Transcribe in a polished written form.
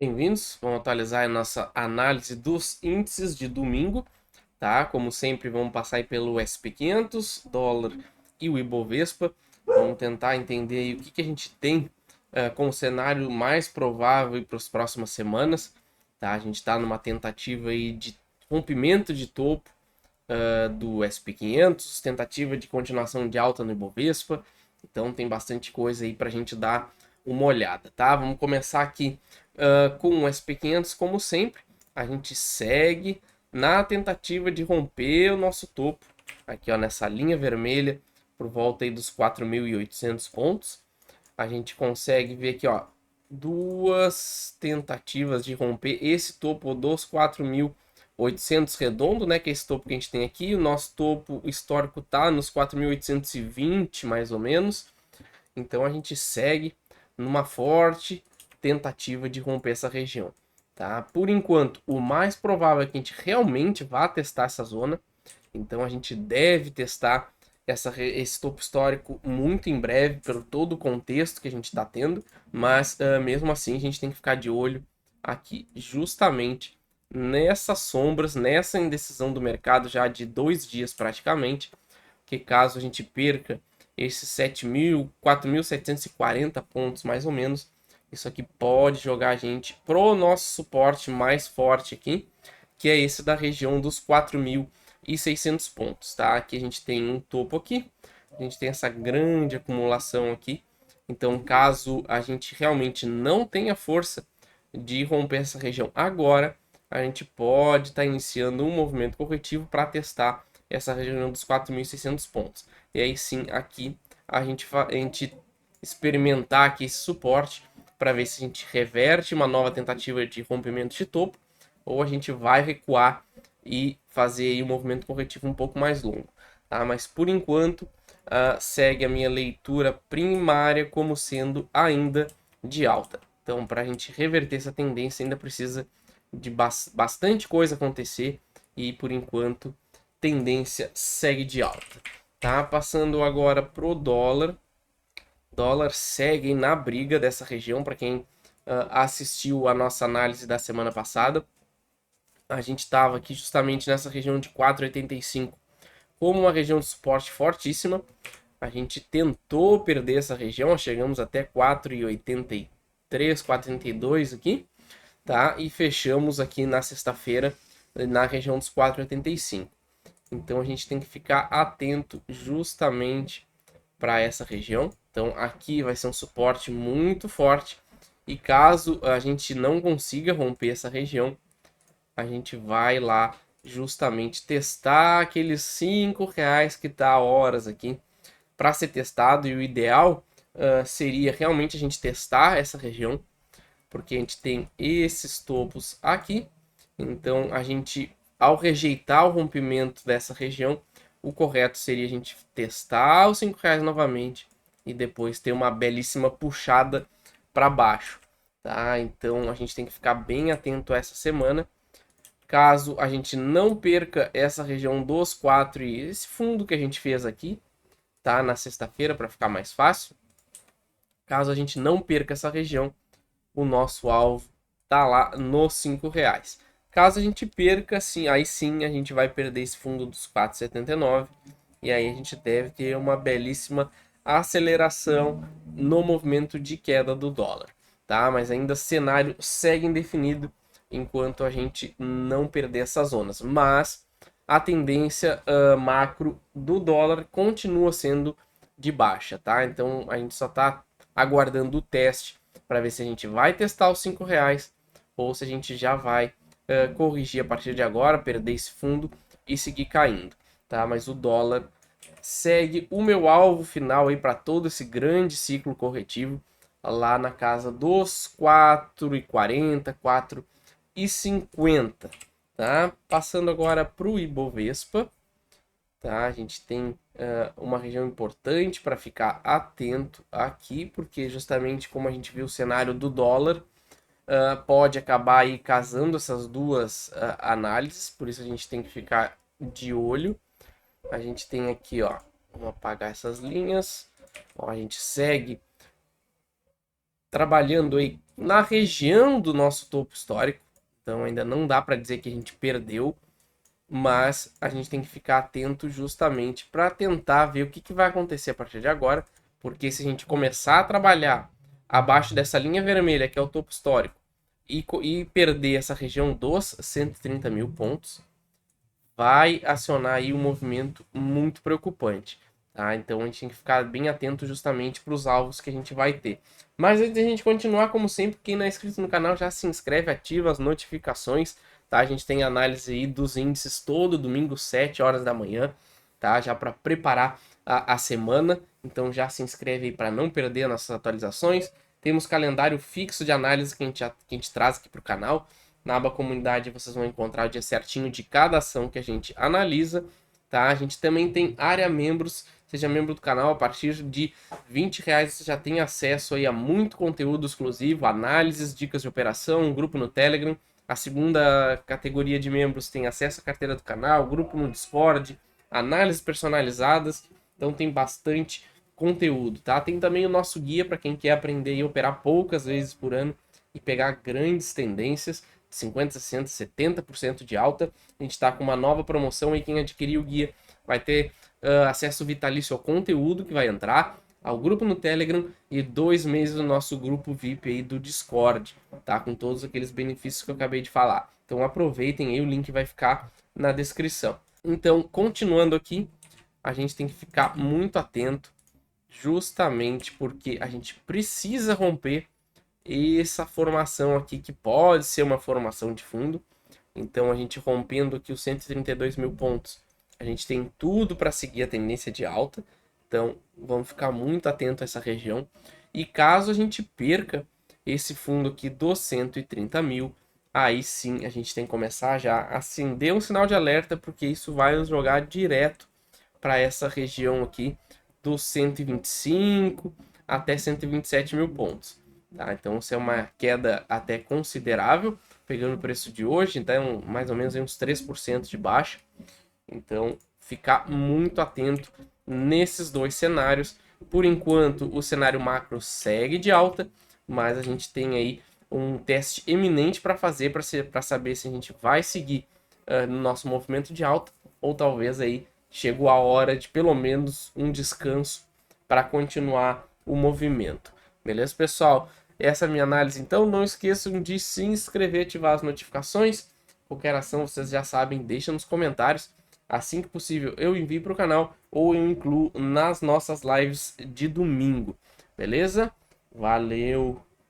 Bem-vindos, vamos atualizar a nossa análise dos índices de domingo, tá? Como sempre, vamos passar aí pelo SP500, dólar e o Ibovespa. Vamos tentar entender aí o que a gente tem como cenário mais provável para as próximas semanas, tá? A gente está numa tentativa aí de rompimento de topo do SP500, tentativa de continuação de alta no Ibovespa. Então tem bastante coisa aí para a gente dar uma olhada, tá? Vamos começar aqui com o SP500, como sempre. A gente segue na tentativa de romper o nosso topo, aqui ó, nessa linha vermelha, por volta aí dos 4.800 pontos. A gente consegue ver aqui, ó, duas tentativas de romper esse topo dos 4.800 redondo, né, que é esse topo que a gente tem aqui. O nosso topo histórico tá nos 4.820, mais ou menos. Então a gente segue numa forte tentativa de romper essa região, tá? Por enquanto, o mais provável é que a gente realmente vá testar essa zona. Então a gente deve testar esse topo histórico muito em breve, pelo todo o contexto que a gente está tendo, mas mesmo assim a gente tem que ficar de olho aqui justamente nessas sombras, nessa indecisão do mercado já de 2 dias praticamente, que caso a gente perca esses 4.740 pontos mais ou menos, isso aqui pode jogar a gente pro nosso suporte mais forte aqui, que é esse da região dos 4.600 pontos, tá? Aqui a gente tem um topo aqui, a gente tem essa grande acumulação aqui, então caso a gente realmente não tenha força de romper essa região agora, a gente pode estar iniciando um movimento corretivo para testar essa região dos 4.600 pontos. E aí sim, aqui a gente experimentar aqui esse suporte para ver se a gente reverte uma nova tentativa de rompimento de topo ou a gente vai recuar e fazer aí um movimento corretivo um pouco mais longo, tá? Mas por enquanto segue a minha leitura primária como sendo ainda de alta. Então, para a gente reverter essa tendência, ainda precisa de bastante coisa acontecer e por enquanto tendência segue de alta, tá? Passando agora pro dólar. Dólar segue na briga dessa região. Para quem assistiu a nossa análise da semana passada, a gente estava aqui justamente nessa região de 4,85 como uma região de suporte fortíssima. A gente tentou perder essa região, chegamos até 4,83, 4,82 aqui, tá? E fechamos aqui na sexta-feira na região dos 4,85. Então a gente tem que ficar atento justamente para essa região. Então aqui vai ser um suporte muito forte. E caso a gente não consiga romper essa região, a gente vai lá justamente testar aqueles R$ 5 que está a horas aqui para ser testado. E o ideal seria realmente a gente testar essa região, porque a gente tem esses topos aqui. Então a gente, ao rejeitar o rompimento dessa região, o correto seria a gente testar os R$ 5 novamente e depois ter uma belíssima puxada para baixo, tá? Então a gente tem que ficar bem atento essa semana. Caso a gente não perca essa região dos 4 e esse fundo que a gente fez aqui, tá? Na sexta-feira, para ficar mais fácil. Caso a gente não perca essa região, o nosso alvo tá lá nos R$ 5. Caso a gente perca, sim, aí sim a gente vai perder esse fundo dos 4,79 e aí a gente deve ter uma belíssima aceleração no movimento de queda do dólar, tá? Mas ainda o cenário segue indefinido enquanto a gente não perder essas zonas, mas a tendência macro do dólar continua sendo de baixa, tá? Então a gente só tá aguardando o teste para ver se a gente vai testar os R$ 5 ou se a gente já vai corrigir a partir de agora, perder esse fundo e seguir caindo, tá? Mas o dólar segue o meu alvo final aí para todo esse grande ciclo corretivo lá na casa dos 4,40, 4,50, tá? Passando agora para o Ibovespa, tá? A gente tem uma região importante para ficar atento aqui, porque justamente como a gente viu o cenário do dólar, pode acabar aí casando essas duas análises, por isso a gente tem que ficar de olho. A gente tem aqui, ó, vamos apagar essas linhas, ó, a gente segue trabalhando aí na região do nosso topo histórico. Então ainda não dá para dizer que a gente perdeu, mas a gente tem que ficar atento justamente para tentar ver o que vai acontecer a partir de agora, porque se a gente começar a trabalhar abaixo dessa linha vermelha, que é o topo histórico, e perder essa região dos 130 mil pontos, vai acionar aí um movimento muito preocupante. Tá? Então a gente tem que ficar bem atento justamente para os alvos que a gente vai ter. Mas antes de a gente continuar, como sempre, quem não é inscrito no canal já se inscreve, ativa as notificações. Tá? A gente tem análise aí dos índices todo domingo, 7 horas da manhã, tá? Já para preparar a semana. Então já se inscreve aí para não perder as nossas atualizações. Temos calendário fixo de análise que a gente traz aqui para o canal. Na aba comunidade vocês vão encontrar o dia certinho de cada ação que a gente analisa, tá? A gente também tem área membros, seja membro do canal, a partir de R$20 você já tem acesso aí a muito conteúdo exclusivo, análises, dicas de operação, um grupo no Telegram. A segunda categoria de membros tem acesso à carteira do canal, grupo no Discord, análises personalizadas, então tem bastante conteúdo, tá? Tem também o nosso guia para quem quer aprender e operar poucas vezes por ano e pegar grandes tendências, 50%, 60%, 70% de alta. A gente está com uma nova promoção e quem adquirir o guia vai ter acesso vitalício ao conteúdo que vai entrar, ao grupo no Telegram e 2 meses do nosso grupo VIP aí do Discord, tá? Com todos aqueles benefícios que eu acabei de falar. Então aproveitem aí, o link vai ficar na descrição. Então, continuando aqui, a gente tem que ficar muito atento, justamente porque a gente precisa romper essa formação aqui, que pode ser uma formação de fundo. Então a gente rompendo aqui os 132 mil pontos, a gente tem tudo para seguir a tendência de alta. Então vamos ficar muito atento a essa região. E caso a gente perca esse fundo aqui dos 130 mil, aí sim a gente tem que começar já a acender um sinal de alerta, porque isso vai nos jogar direto para essa região aqui dos 125 até 127 mil pontos. Tá? Então, isso é uma queda até considerável, pegando o preço de hoje, então mais ou menos uns 3% de baixa. Então, ficar muito atento nesses dois cenários. Por enquanto, o cenário macro segue de alta, mas a gente tem aí um teste eminente para fazer, para saber se a gente vai seguir no nosso movimento de alta, ou talvez aí chegou a hora de pelo menos um descanso para continuar o movimento. Beleza, pessoal? Essa é a minha análise, então não esqueçam de se inscrever e ativar as notificações. Qualquer ação, vocês já sabem, deixa nos comentários. Assim que possível eu envio para o canal ou eu incluo nas nossas lives de domingo. Beleza? Valeu!